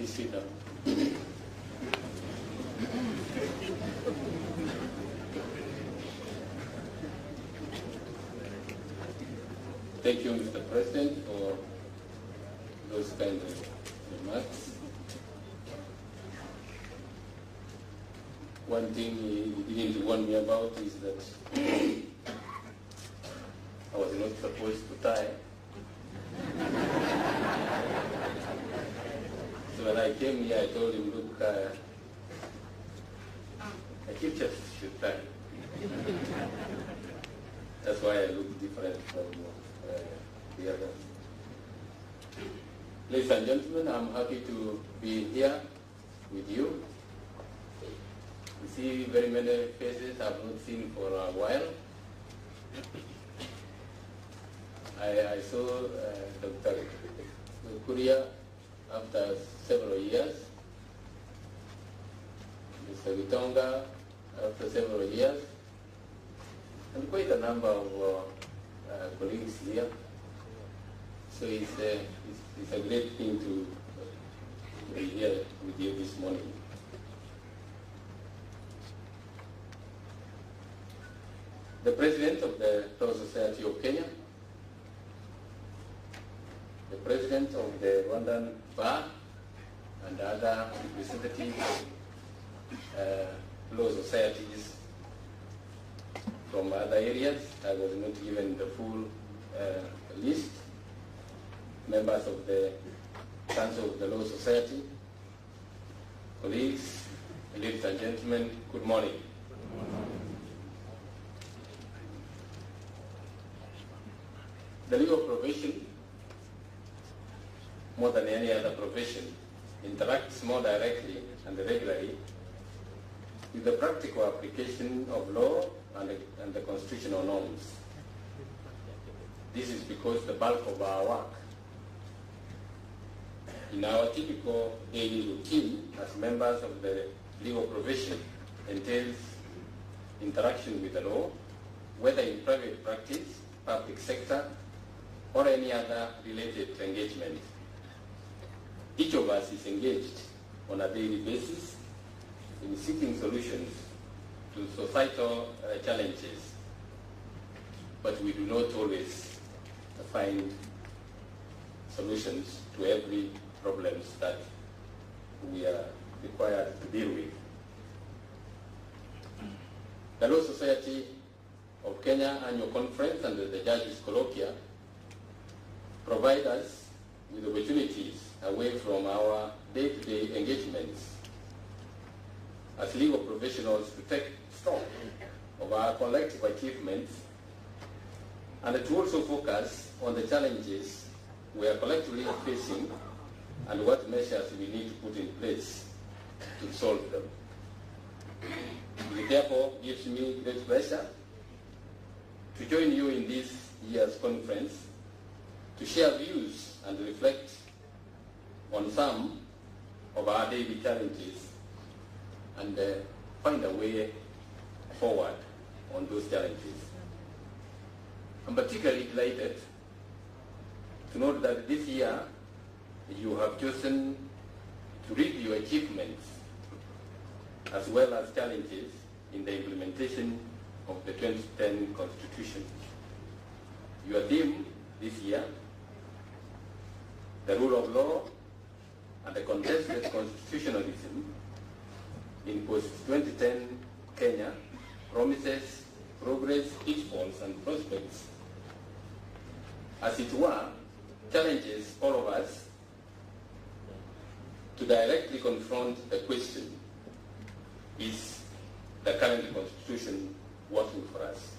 Please sit down. Thank you, Mr. President, for those kind of remarks. One thing he didn't warn me about is that I was not supposed to tie. So when I came here, I told him, look, I keep just should tie. That's why I look different from the others. Ladies and gentlemen, I'm happy to be here with you. You see very many faces I've not seen for a while. I saw Dr. Kuria after several years, Mr. Gitonga after several years, and quite a number of colleagues here. So it's a great thing to be here with you this morning. The President of the Law Society of Kenya, the President of the Rwandan Bar, and other representatives of law societies from other areas. I was not given the full list. Members of the Council of the Law Society, colleagues, ladies and gentlemen, good morning. The legal profession, more than any other profession, interacts more directly and regularly with the practical application of law and the constitutional norms. This is because the bulk of our work in our typical daily routine as members of the legal profession entails interaction with the law, whether in private practice, public sector, or any other related engagement. Each of us is engaged on a daily basis in seeking solutions to societal challenges, but we do not always find solutions to every problems that we are required to deal with. The Law Society of Kenya Annual Conference and the Judges Colloquia provide us with opportunities away from our day-to-day engagements as legal professionals to take stock of our collective achievements and to also focus on the challenges we are collectively facing and what measures we need to put in place to solve them. It therefore gives me great pleasure to join you in this year's conference to share views and reflect on some of our daily challenges and find a way forward on those challenges. I'm particularly delighted to note that this year you have chosen to read your achievements as well as challenges in the implementation of the 2010 Constitution. Your theme this year, the rule of law and the contested constitutionalism in post-2010 Kenya, promises, progress, pitfalls and prospects. As it were, challenges all of us to directly confront the question, is the current constitution working for us?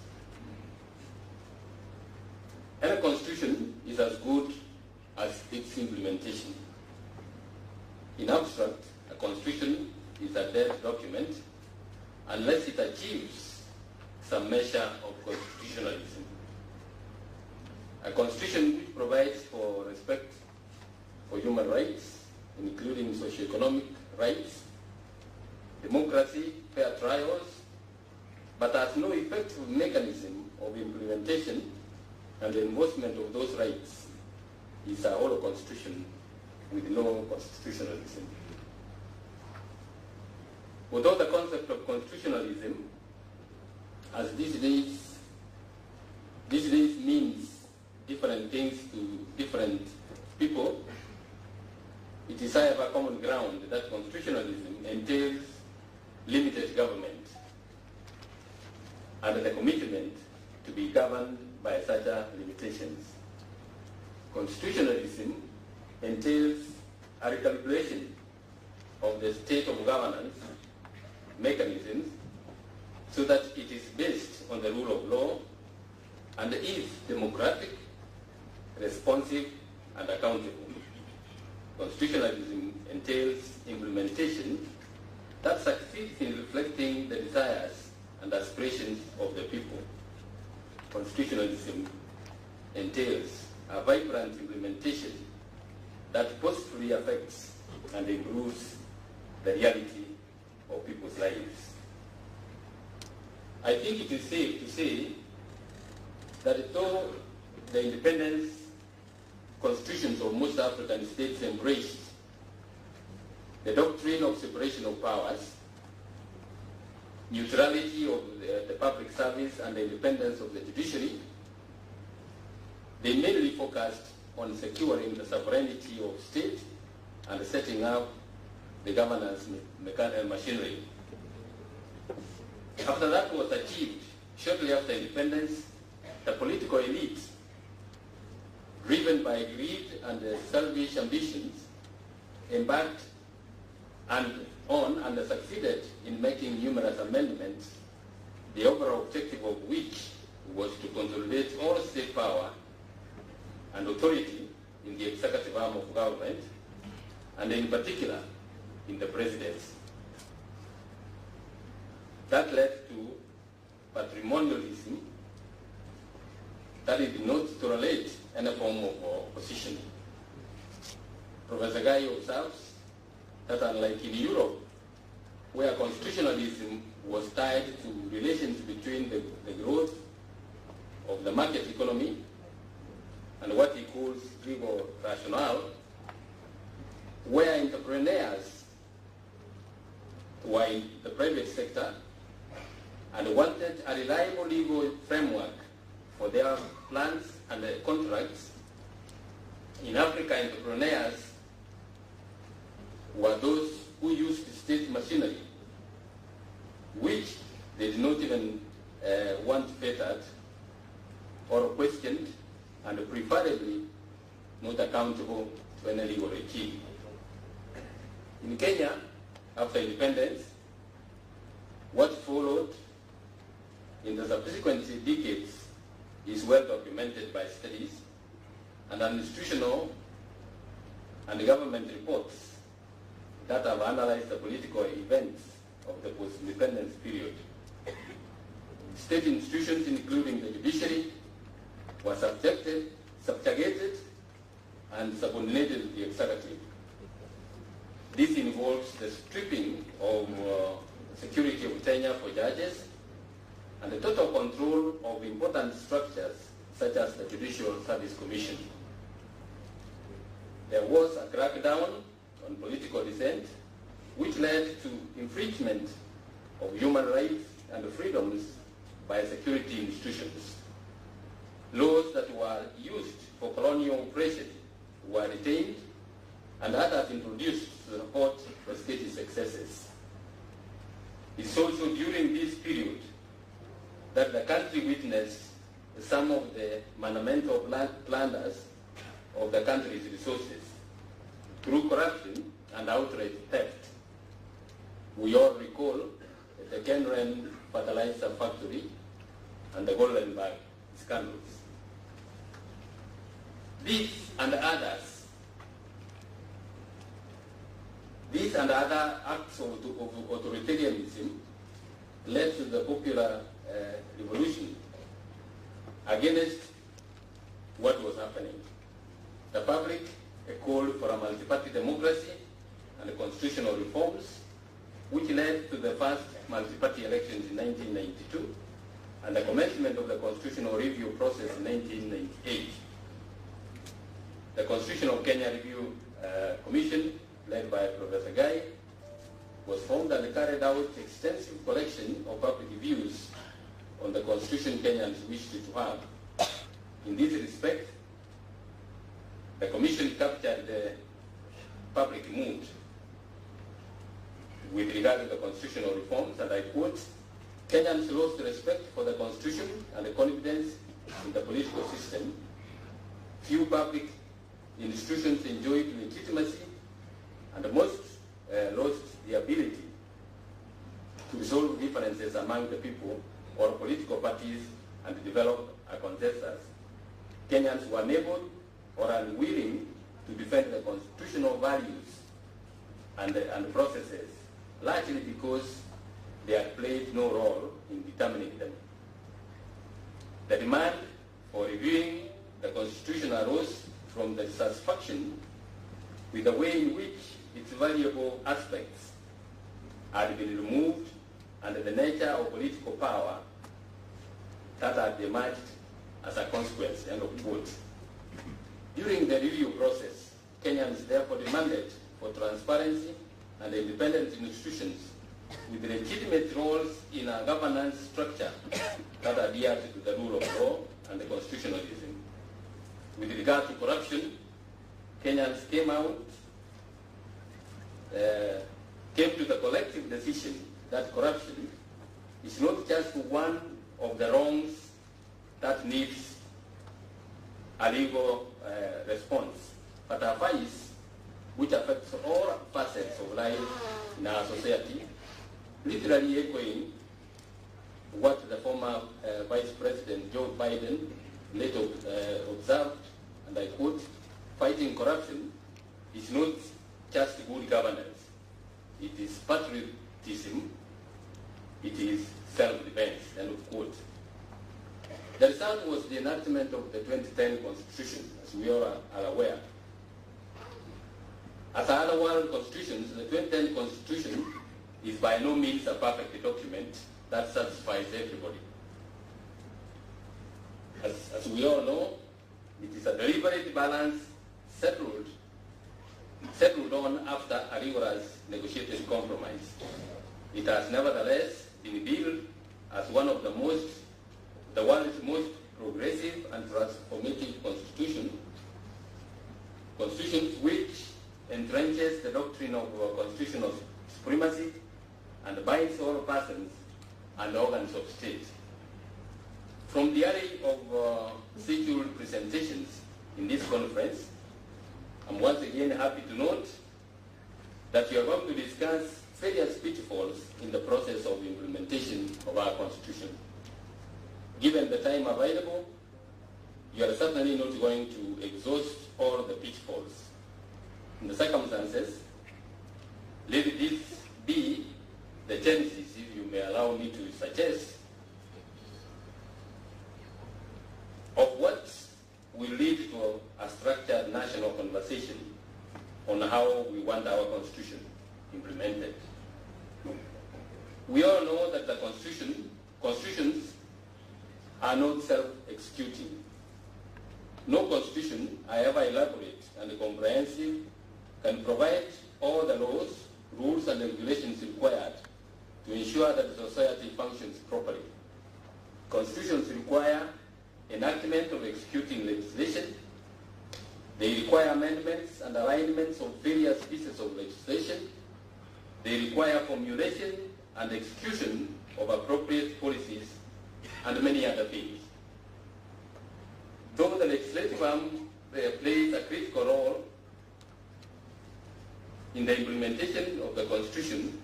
And a constitution is as good as its implementation. In abstract, a constitution is a dead document unless it achieves some measure of constitutionalism. A constitution which provides for respect for human rights, including socio-economic rights, democracy, fair trials, but has no effective mechanism of implementation and enforcement of those rights, is a hollow constitution with no constitutionalism. Although the concept of constitutionalism, as these days means different things to different people, it is however common ground that constitutionalism entails limited government and the commitment to be governed by such limitations. Constitutionalism entails a recalibration of the state of governance mechanisms so that it is based on the rule of law and is democratic, responsive, and accountable. Constitutionalism entails implementation that succeeds in reflecting the desires and aspirations of the people. Constitutionalism entails a vibrant implementation that positively affects and improves the reality of people's lives. I think it is safe to say that though the independence constitutions of most African states embraced the doctrine of separation of powers, neutrality of the public service, and the independence of the judiciary, they mainly focused on securing the sovereignty of state and setting up the governance machinery. After that was achieved, shortly after independence, the political elite, driven by greed and selfish ambitions, embarked on and succeeded in making numerous amendments, the overall objective of which was to consolidate all state power and authority in the executive arm of government, and in particular in the presidency. That led to patrimonialism that did not tolerate any form of opposition. Professor Guy observes that unlike in Europe, where constitutionalism was tied to relations between the growth of the market economy and what he calls legal rationale, where entrepreneurs were in the private sector and wanted a reliable legal framework for their plans and contracts, in Africa, entrepreneurs were those who used state machinery, which they did not even want fettered or questioned, and preferably not accountable to any legal regime. In Kenya, after independence, what followed in the subsequent decades is well documented by studies and institutional and government reports that have analyzed the political events of the post-independence period. State institutions, including the judiciary, were subjugated and subordinated to the executive. This involves the stripping of security of tenure for judges and the total control of important structures such as the Judicial Service Commission. There was a crackdown on political dissent, which led to infringement of human rights and freedoms by security institutions. Laws that were used for colonial oppression were retained and others introduced to support the state's successes. It's also during this period that the country witnessed some of the monumental plunders of the country's resources through corruption and outright theft. We all recall the Kenren fertilizer factory and the Goldenberg scandals. These and other acts of authoritarianism led to the popular revolution against what was happening. The public called for a multi-party democracy and constitutional reforms, which led to the first multi-party elections in 1992 and the commencement of the constitutional review process in 1998. The Constitution of Kenya Review commission led by Professor Guy was formed and carried out extensive collection of public views on the constitution Kenyans wished to have. In this respect, the commission captured the public mood with regard to the constitutional reforms, and I quote, Kenyans lost respect for the constitution and the confidence in the political system. Few public institutions enjoyed legitimacy, and most lost the ability to resolve differences among the people or political parties and develop a consensus. Kenyans were unable or unwilling to defend the constitutional values and processes, largely because they had played no role in determining them. The demand for reviewing the Constitution arose from the dissatisfaction with the way in which its valuable aspects had been removed and the nature of political power that had emerged as a consequence, end of quote. During the review process, Kenyans therefore demanded for transparency and independent institutions with legitimate roles in a governance structure that adhered to the rule of law and the constitutionalism. With regard to corruption, Kenyans came to the collective decision that corruption is not just one of the wrongs that needs a legal response, but a vice which affects all facets of life in our society, literally echoing what the former Vice President Joe Biden later observed, and I quote, fighting corruption is not just good governance, it is patriotism, it is self-defense, end of quote. The result was the enactment of the 2010 Constitution, as we all are aware. As other world constitutions, the 2010 Constitution is by no means a perfect document that satisfies everybody. As we all know, it is a deliberate balance settled on after a rigorous negotiated compromise. It has nevertheless been billed as one of the world's most progressive and transformative constitutions which entrenches the doctrine of constitutional supremacy and binds all persons and organs of state. From the array of scheduled presentations in this conference, I'm once again happy to note that we are going to discuss various pitfalls in the process of implementation of our Constitution. Given the time available, you are certainly not going to exhaust all the pitfalls. In the circumstances, let this be the genesis, if you may allow me to suggest, of what will lead to a structured national conversation on how we want our Constitution implemented. We all know that the constitutions are not self-executing. No constitution, however elaborate and comprehensive, can provide all the laws, rules and regulations required to ensure that the society functions properly. Constitutions require enactment of executing legislation. They require amendments and alignments of various pieces of legislation. They require formulation and execution of appropriate policies and many other things. Though the legislative arm plays a critical role in the implementation of the Constitution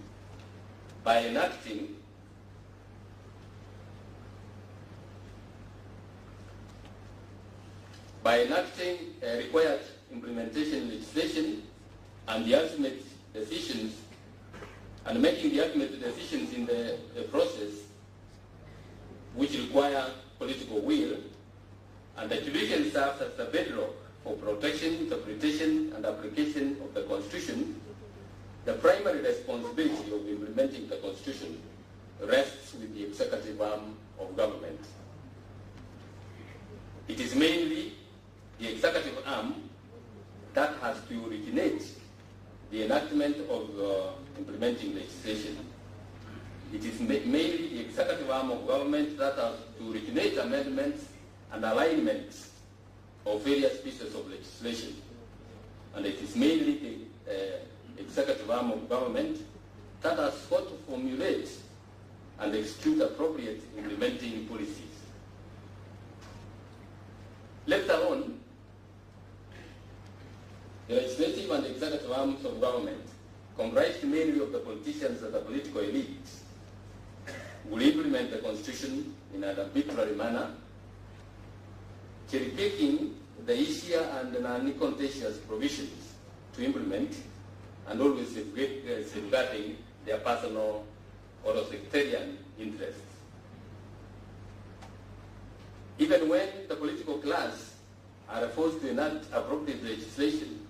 by enacting required implementation legislation and the ultimate decisions and making the ultimate decisions in the process which require political will, and the judiciary serves as the bedrock for protection, interpretation and application of the Constitution. The primary responsibility of implementing the Constitution rests with the executive arm of government. It is mainly the executive arm that has to originate of implementing legislation. It is mainly the executive arm of government that has to originate amendments and alignments of various pieces of legislation. And it is mainly the executive arm of government that has got to formulate and execute appropriate implementing policies. Let alone, the legislative and executive arms of government, comprised mainly of the politicians and the political elites, will implement the Constitution in an arbitrary manner, cherry-picking the easier and non-contentious provisions to implement, and always safeguarding their personal or sectarian interests. Even when the political class are forced to enact appropriate legislation,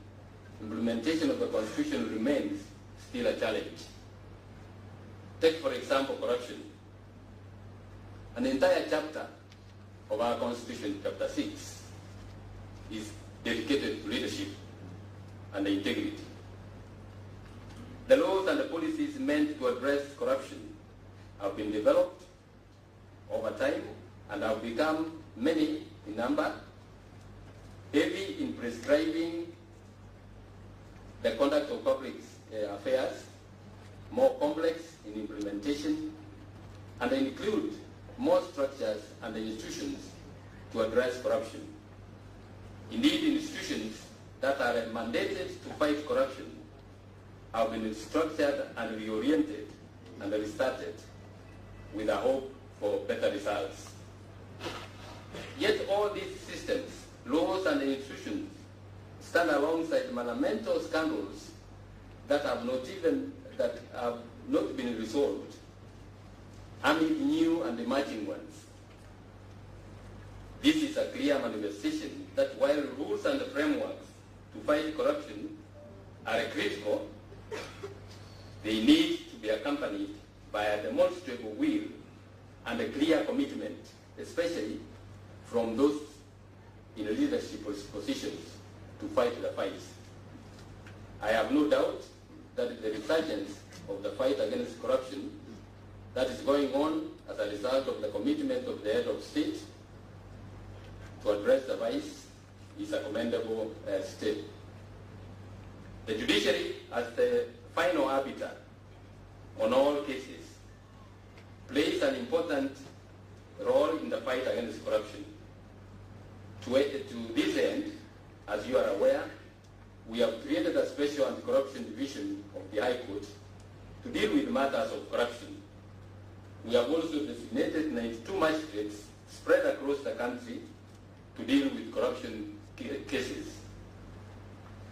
implementation of the Constitution remains still a challenge. Take, for example, corruption. An entire chapter of our Constitution, chapter 6, is dedicated to leadership and integrity. The laws and the policies meant to address corruption have been developed over time and have become many in number, heavy in prescribing the conduct of public affairs, more complex in implementation, and include more structures and institutions to address corruption. Indeed, institutions that are mandated to fight corruption have been structured and reoriented and restarted with a hope for better results. Yet all these systems, laws and institutions stand alongside monumental scandals that have not been resolved amid new and emerging ones. This is a clear manifestation that while rules and frameworks to fight corruption are critical, they need to be accompanied by a demonstrable will and a clear commitment, especially from those in leadership positions, to fight the fight. I have no doubt that the resurgence of the fight against corruption that is going on as a result of the commitment of the head of state to address the vice is a commendable step. The judiciary, as the final arbiter on all cases, plays an important role in the fight against corruption. To this end, as you are aware, we have created a special anti-corruption division of the High Court to deal with matters of corruption. We have also designated 92 magistrates spread across the country to deal with corruption cases.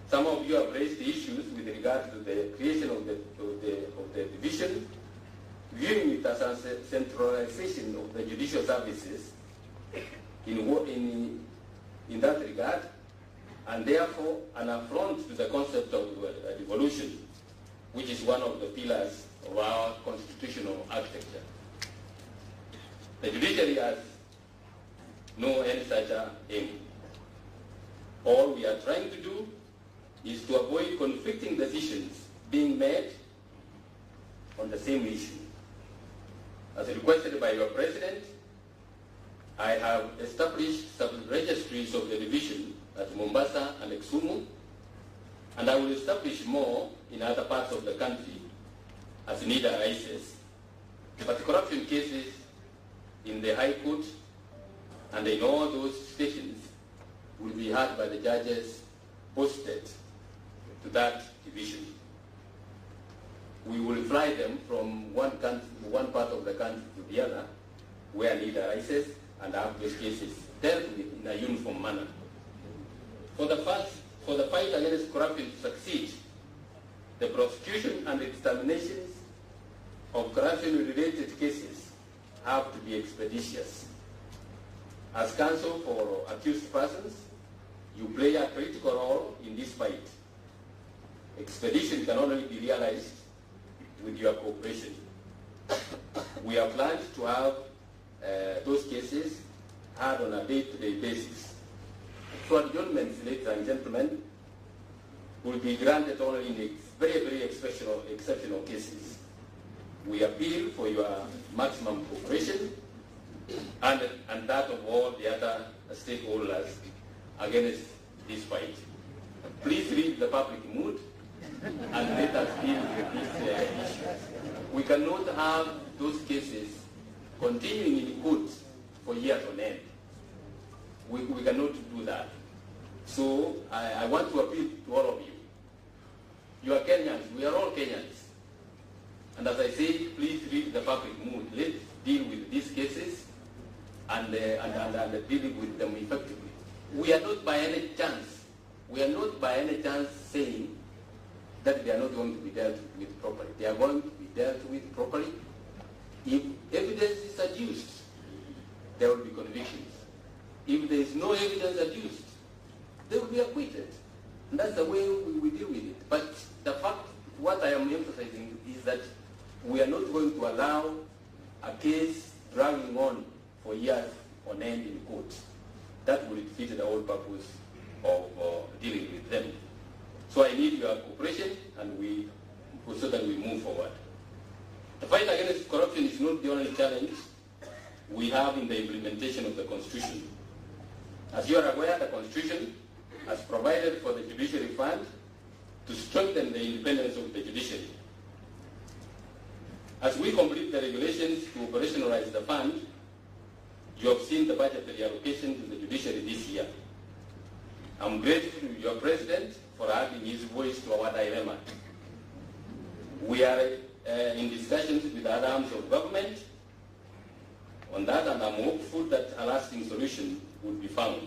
Some of you have raised the issues with regard to the creation of the division, viewing it as a centralization of the judicial services in that regard, and therefore an affront to the concept of devolution, which is one of the pillars of our constitutional architecture. The judiciary has no any such aim. All we are trying to do is to avoid conflicting decisions being made on the same issue. As requested by your President, I have established sub-registries of the division at Mombasa and Kisumu, and I will establish more in other parts of the country as need arises. But corruption cases in the High Court and in all those stations will be heard by the judges posted to that division. We will fly them from one part of the country to the other where need arises and have those cases dealt with in a uniform manner. For the fight against corruption to succeed, the prosecution and examinations of corruption-related cases have to be expeditious. As counsel for accused persons, you play a critical role in this fight. Expedition can only be realized with your cooperation. We have planned to have those cases heard on a day-to-day basis. So adjournments, ladies and gentlemen, will be granted only in very, very exceptional cases. We appeal for your maximum cooperation and that of all the other stakeholders against this fight. Please read the public mood and let us deal with these issues. We cannot have those cases continuing in court for years on end. We cannot do that. So I want to appeal to all of you. You are Kenyans. We are all Kenyans. And as I say, please read the public mood. Let's deal with these cases and dealing with them effectively. We are not by any chance saying that they are not going to be dealt with properly. They are going to be dealt with properly. If evidence is adduced, there will be convictions. If there is no evidence adduced, they will be acquitted. And that's the way we deal with it. But the fact, what I am emphasizing is that we are not going to allow a case dragging on for years on end in court. That will defeat the whole purpose of dealing with them. So I need your cooperation, and so that we move forward. The fight against corruption is not the only challenge we have in the implementation of the Constitution. As you are aware, the Constitution has provided for the Judiciary Fund to strengthen the independence of the judiciary. As we complete the regulations to operationalize the fund, you have seen the budgetary allocation to the judiciary this year. I'm grateful to your President for adding his voice to our dilemma. We are in discussions with other arms of government on that, and I'm hopeful that a lasting solution would be found.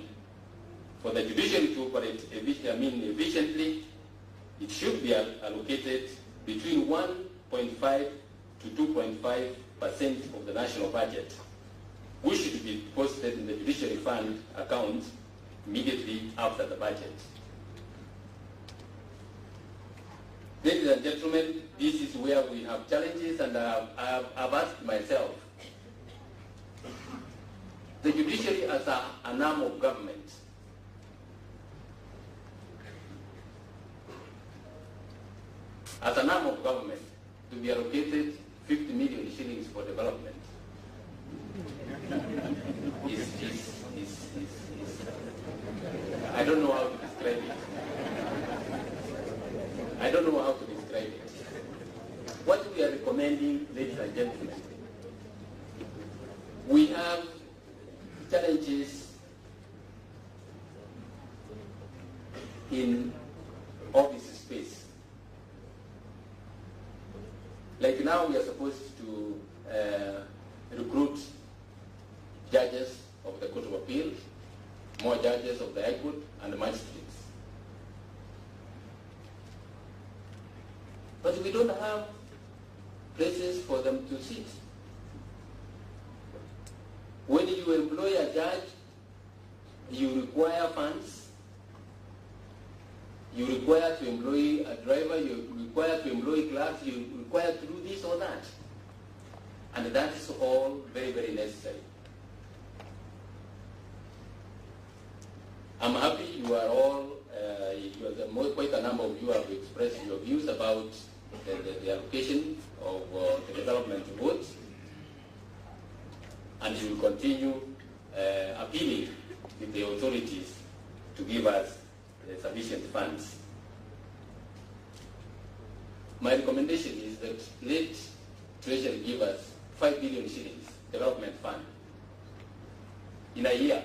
For the judiciary to operate efficiently, it should be allocated between 1.5 to 2.5% of the national budget, which should be deposited in the Judiciary Fund account immediately after the budget. Ladies and gentlemen, this is where we have challenges, and I've asked myself, the judiciary as an arm of government, to be allocated 50 million shillings for development I don't know how to describe it. What we are recommending, ladies and gentlemen, we have challenges in office space. Like now, we are supposed to recruit judges of the Court of Appeal, more judges of the High Court, and magistrates. But we don't have places for them to sit. When you employ a judge, you require funds, you require to employ a driver, you require to employ clerks, you require to do this or that. And that is all very, very necessary. I'm happy you are all, quite a number of you have expressed your views about the allocation of the development votes, and you will continue appealing with the authorities to give us sufficient funds. My recommendation is that let Treasury give us 5 billion shillings development fund in a year.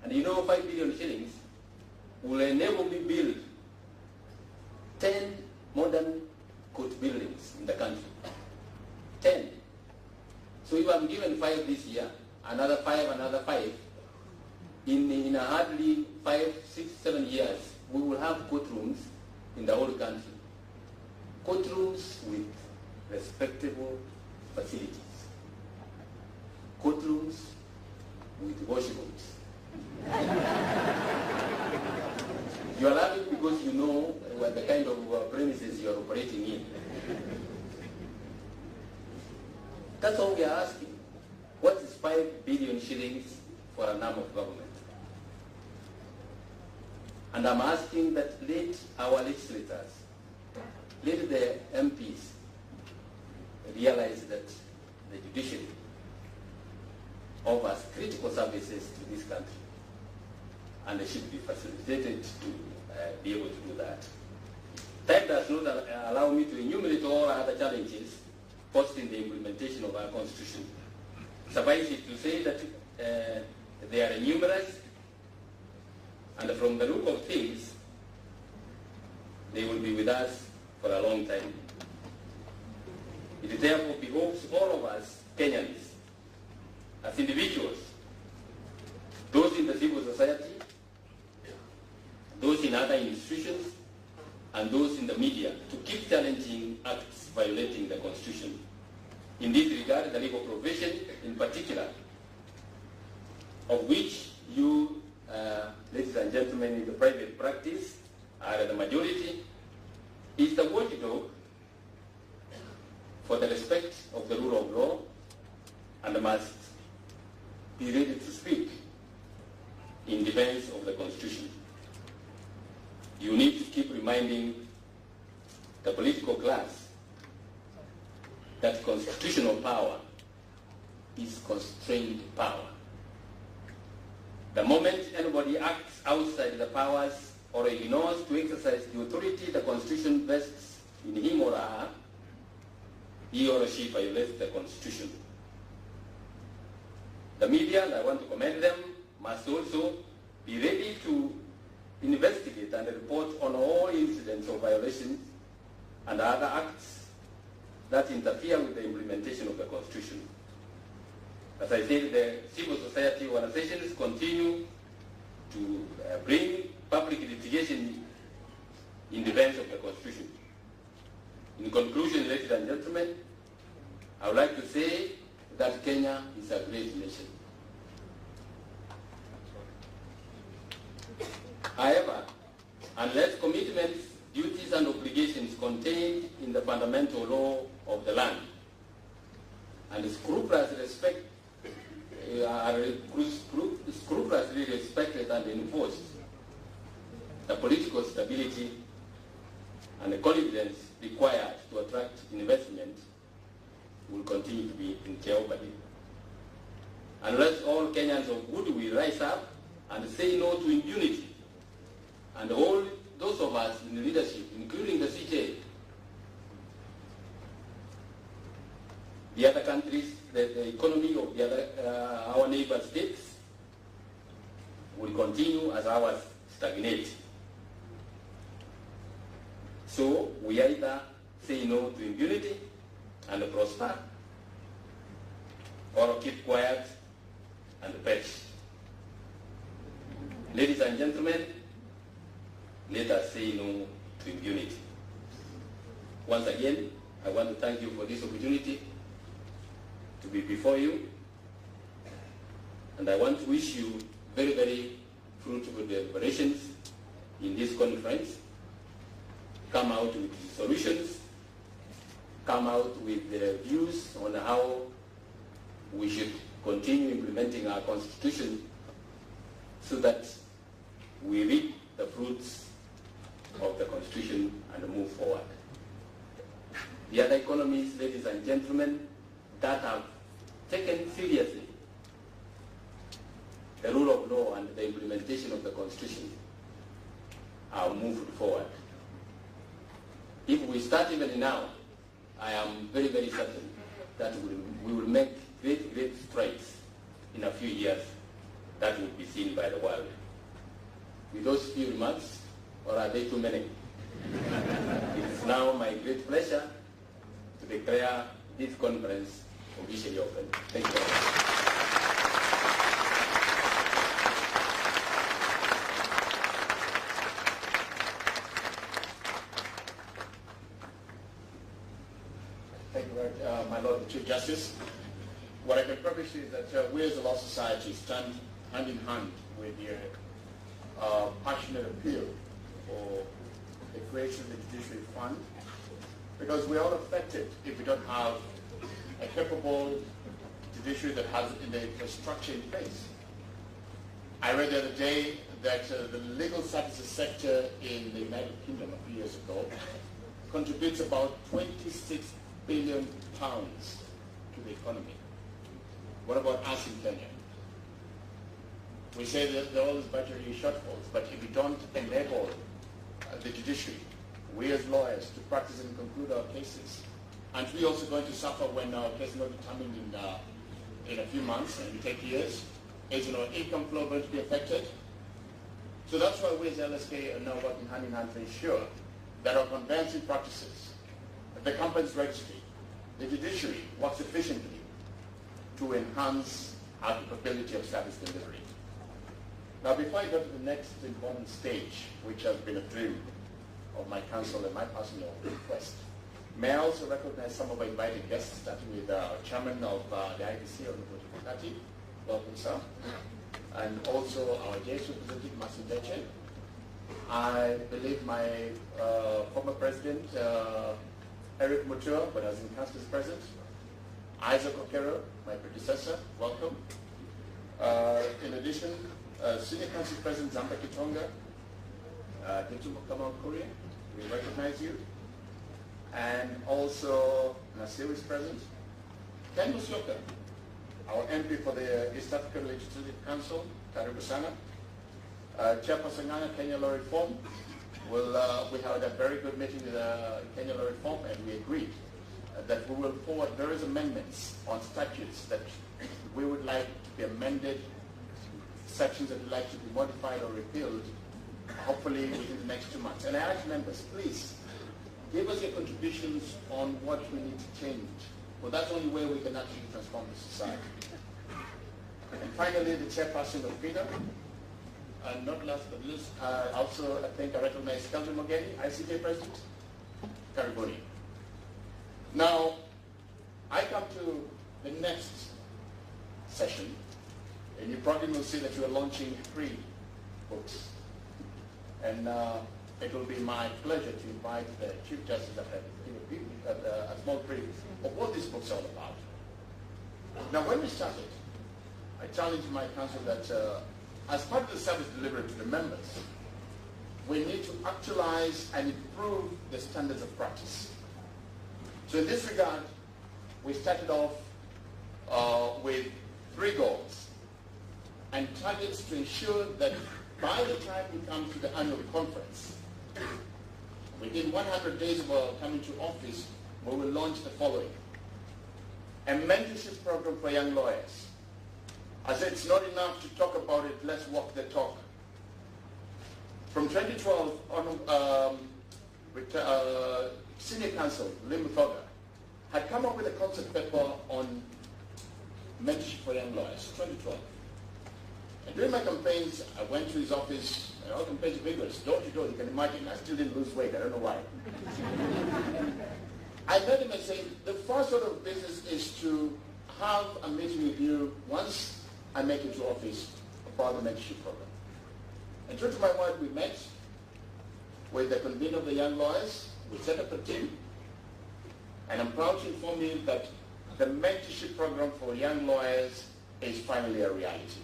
And you know, 5 billion shillings will enable me build 10 modern court buildings in the country. 10. So if I'm given 5 this year, another 5, in a hardly 5, 6, 7 years, we will have courtrooms in the whole country. Courtrooms with respectable facilities. Courtrooms with washrooms. You are laughing because you know what the kind of premises you are operating in. That's all we are asking. What is 5 billion shillings for an arm of government? And I'm asking that let our legislators let the MPs realize that the judiciary offers critical services to this country, and they should be facilitated to be able to do that. Time does not allow me to enumerate all other challenges posed in the implementation of our Constitution. Suffice it to say that they are numerous, and from the look of things, they will be with us for a long time. It therefore behoves all of us, Kenyans, as individuals, those in the civil society, those in other institutions, and those in the media, to keep challenging acts violating the Constitution. In this regard, the legal profession in particular, of which you, ladies and gentlemen, in the private practice are the majority, is the watchdog for the respect of the rule of law, and must be ready to speak in defense of the Constitution. You need to keep reminding the political class that constitutional power is constrained power. The moment anybody acts outside the powers or ignores to exercise the authority the Constitution vests in him or her, he or she violates the Constitution. The media, and I want to commend them, must also be ready to investigate and report on all incidents of violations and other acts that interfere with the implementation of the Constitution. As I said, the civil society organizations continue to bring public litigation in defense of the Constitution. In conclusion, ladies and gentlemen, I would like to say that Kenya is a great nation. However, unless commitments, duties, and obligations contained in the fundamental law of the land and scrupulously respected and enforced, the political stability and the confidence required to attract investment will continue to be in jeopardy. Unless all Kenyans of goodwill rise up and say no to impunity, and all those of us in leadership, including the CJ, the other countries, the economy of the other, our neighbor states will continue as ours stagnate. So we either say no to impunity and prosper, or keep quiet and perish. Ladies and gentlemen, let us say no to impunity. Once again, I want to thank you for this opportunity to be before you, and I want to wish you very, very fruitful deliberations in this conference. Come out with solutions, come out with views on how we should continue implementing our Constitution so that we reap the fruits of the Constitution and move forward. The other economies, ladies and gentlemen, that have taken seriously the rule of law and the implementation of the Constitution are moved forward. If we start even now, I am very, very certain that we will make great, great strides in a few years that will be seen by the world. With those few remarks, or are they too many? It is now my great pleasure to declare this conference officially open. Thank you very much. Thank you very much, my Lord the Chief Justice. What I can probably say is that we as a law society stand hand in hand with your passionate appeal for the creation of the Judiciary Fund, because we're all affected if we don't have a capable judiciary that has the infrastructure in place. I read the other day that the legal services sector in the United Kingdom a few years ago contributes about 26 billion pounds to the economy. What about us in Kenya? We say that there are all these budgetary shortfalls, but if we don't enable the judiciary, we as lawyers, to practice and conclude our cases, and we're also going to suffer when our case is not determined in a few months and it take years. Is income flow going to be affected? So that's why we as LSK are now working hand in hand to ensure that our conveyancing practices, the company's registry, the judiciary works efficiently to enhance our capability of service delivery. Now, before I go to the next important stage, which has been a dream of my council and my personal request, may I also recognize some of our invited guests, starting with our chairman of the IBC, Honorable Kati. Welcome, sir. And also our JS representative, Masin Deche. I believe my former president, Eric Mutua, but as in council is present. Isaac Okero, my predecessor, welcome. In addition, Senior Council President Zamba Kitonga, Ketumo Kamal Korea, we recognize you. And also, Nasir is present. Ken Musyoka, our MP for the East African Legislative Council, Karibu Sana. Chairperson Ngana, Kenya Law Reform. We had a very good meeting with Kenya Law Reform, and we agreed that we will forward various amendments on statutes that we would like to be amended, sections that we'd like to be modified or repealed, hopefully within the next 2 months. And I ask members, please, give us your contributions on what we need to change. Well, that's the only way we can actually transform the society. And finally, the chairperson of FIDA, and not last but least, also I think I recognize Kelvin Mogeni, ICJ President, Karibuni. Now, I come to the next session, and you probably will see that you are launching 3 books. And it will be my pleasure to invite the Chief Justice to give a small brief of what this book's all about. Now, when we started, I challenged my council that as part of the service delivery to the members, we need to actualize and improve the standards of practice. So in this regard, we started off with 3 goals and targets to ensure that by the time we come to the annual conference, within 100 days of our coming to office, we will launch the following. A mentorship program for young lawyers. I said it's not enough to talk about it, let's walk the talk. From 2012 on, Senior Counsel, Lim Muthoga, had come up with a concept paper on mentorship for young lawyers, 2012. And during my campaigns, I went to his office, and our campaigns were vigorous, door to door, you can imagine. I still didn't lose weight, I don't know why. I met him and said, the first order of business is to have a meeting with you once I make it to office about the mentorship program. And true to my word, we met with the convener of the young lawyers, we set up a team, and I'm proud to inform you that the mentorship program for young lawyers is finally a reality.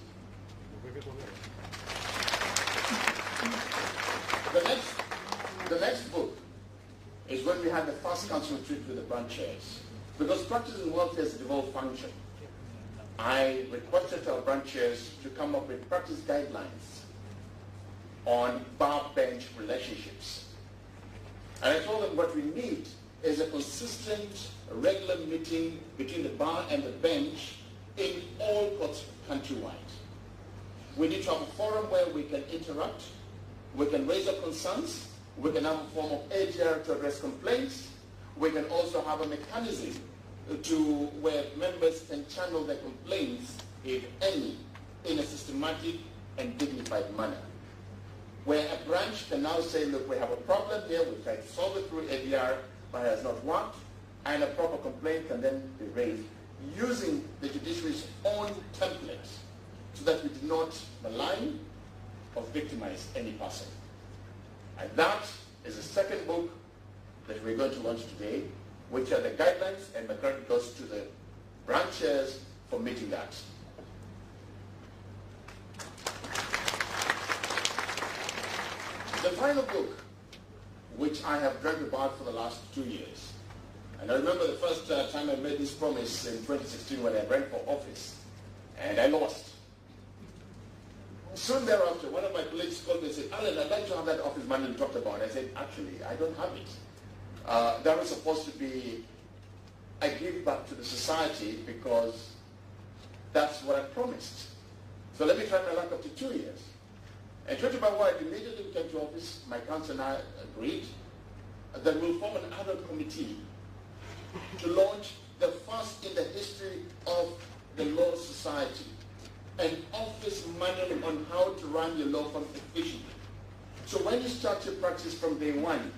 The next book is when we had the first council retreat with the branch chairs. Because practice in welfare is a devolved function, I requested our branch chairs to come up with practice guidelines on bar-bench relationships. And I told them what we need is a consistent, regular meeting between the bar and the bench in all courts countrywide. We need to have a forum where we can interact, we can raise our concerns, we can have a form of AGR to address complaints, we can also have a mechanism to where members can channel their complaints, if any, in a systematic and dignified manner. Where a branch can now say, look, we have a problem here, we try to solve it through ADR, but it has not worked, and a proper complaint can then be raised using the judiciary's own templates so that we do not malign or victimize any person. And that is the second book that we're going to launch today, which are the guidelines, and the credit goes to the branch chairs for meeting that. The final book which I have dreamt about for the last 2 years. And I remember the first time I made this promise in 2016 when I ran for office, and I lost. Soon thereafter, one of my colleagues called me and said, Alan, I'd like to have that office money you talked about. I said, actually, I don't have it. That was supposed to be a give back to the society because that's what I promised. So let me try my luck up to 2 years. And judging by what immediately we came to office, my council and I agreed that we'll form an ad hoc committee to launch the first in the history of the Law Society, an office manual on how to run your law firm efficiently. So when you start your practice from day one,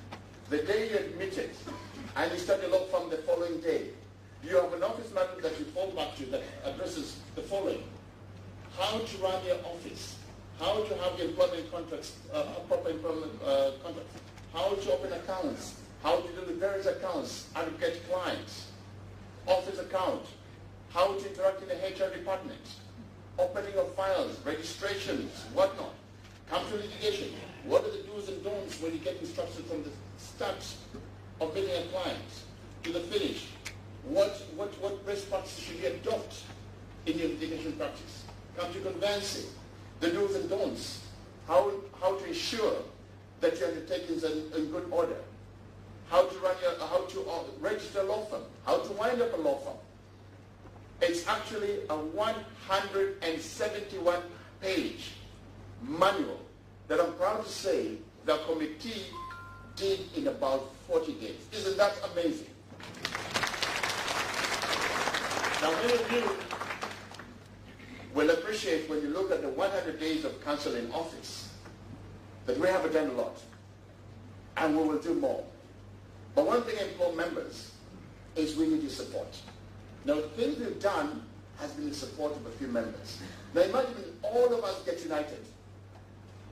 the day you're admitted, and you start your law firm the following day, you have an office manual that you fall back to that addresses the following: how to run your office, how to have your employment contracts, proper employment contracts, how to open accounts, how to deal with various accounts, how to get clients, office account, how to interact in the HR department, opening of files, registrations, whatnot, come to litigation. What are the do's and don'ts when you get instructions from the start of meeting a client to the finish? What best practices should you adopt in your litigation practice? Come to conveyancing, the do's and don'ts, how to ensure that your undertakings are in good order, how to register a law firm, how to wind up a law firm. It's actually a 171-page manual that I'm proud to say the committee did in about 40 days. Isn't that amazing? Now, many of you will appreciate when you look at the 100 days of council in office that we have done a lot, and we will do more. But one thing I implore members is we need your support. Now, the things we've done has been in support of a few members. Now, imagine all of us get united.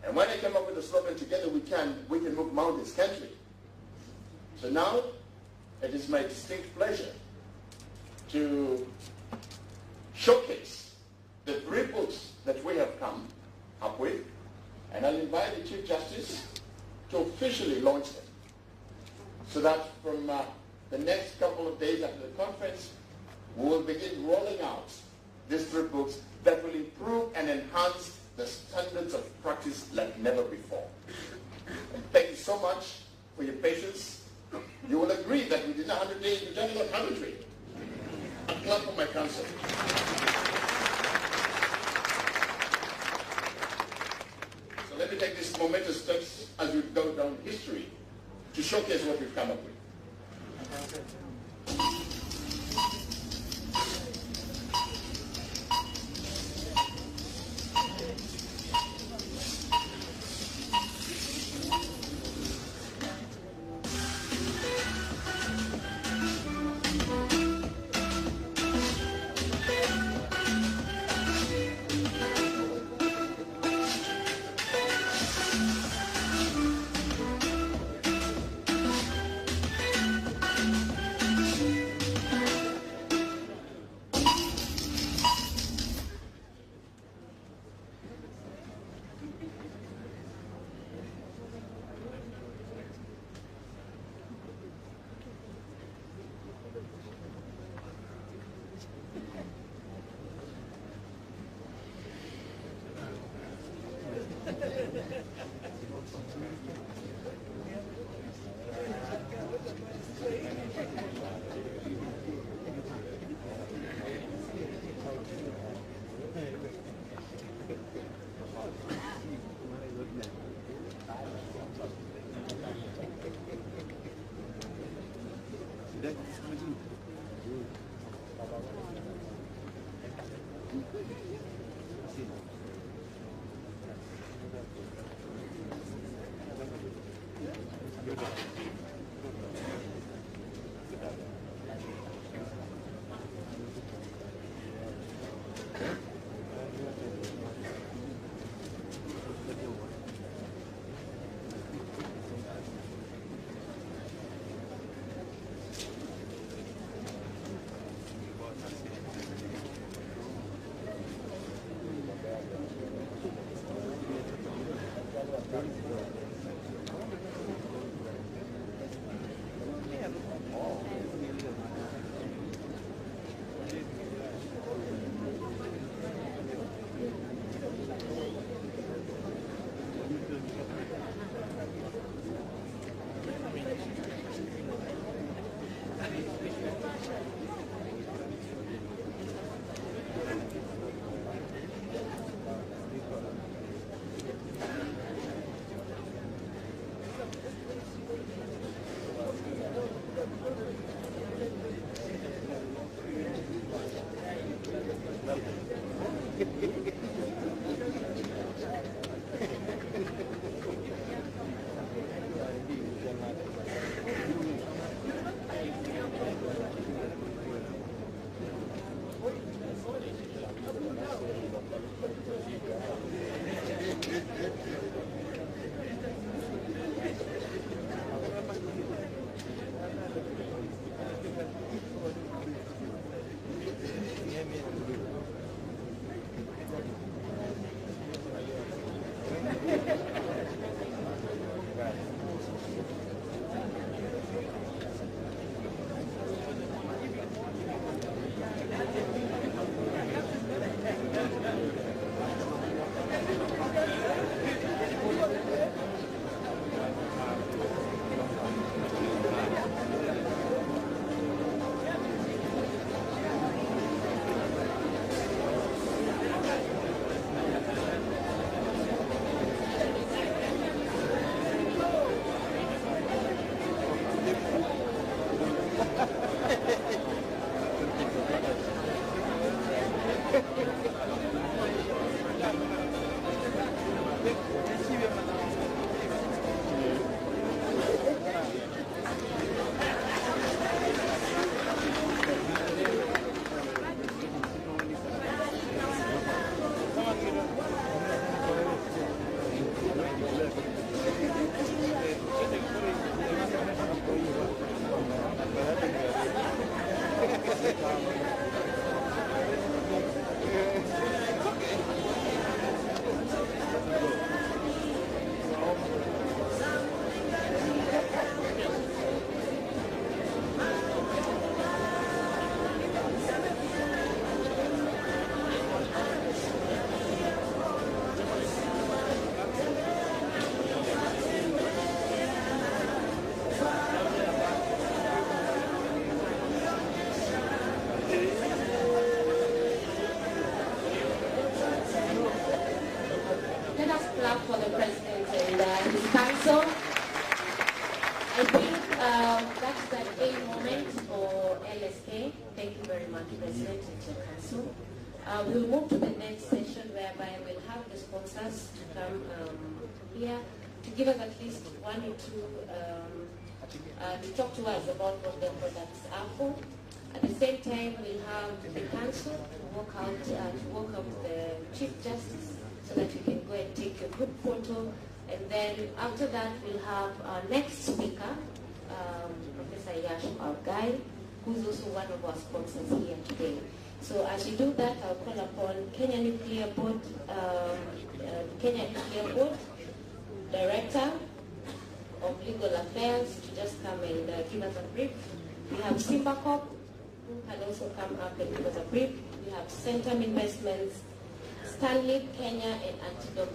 And when I came up with the slogan, together we can move mountains, can't we? So now, it is my distinct pleasure to showcase the 3 books that we have come up with, and I'll invite the Chief Justice to officially launch them, so that from the next couple of days after the conference, we will begin rolling out these 3 books that will improve and enhance the standards of practice like never before. And thank you so much for your patience. You will agree that within 100 days, we've done about 100. A clap for my council. So let me take these momentous steps as we go down history to showcase what we've come up with. We'll move to the next session whereby we'll have the sponsors to come here to give us at least one or two, to talk to us about what their products are for. At the same time, we'll have the council to walk out the Chief Justice so that you can go and take your group photo. And then after that, we'll have our next speaker, Professor Yash Argyle, who's also one of our sponsors here today. So as you do that, I'll call upon Kenya Nuclear Board, Director of Legal Affairs to just come and give us a brief. We have Simbacop, who can also come up and give us a brief. We have Centum Investments, Stanley, Kenya, and Antidote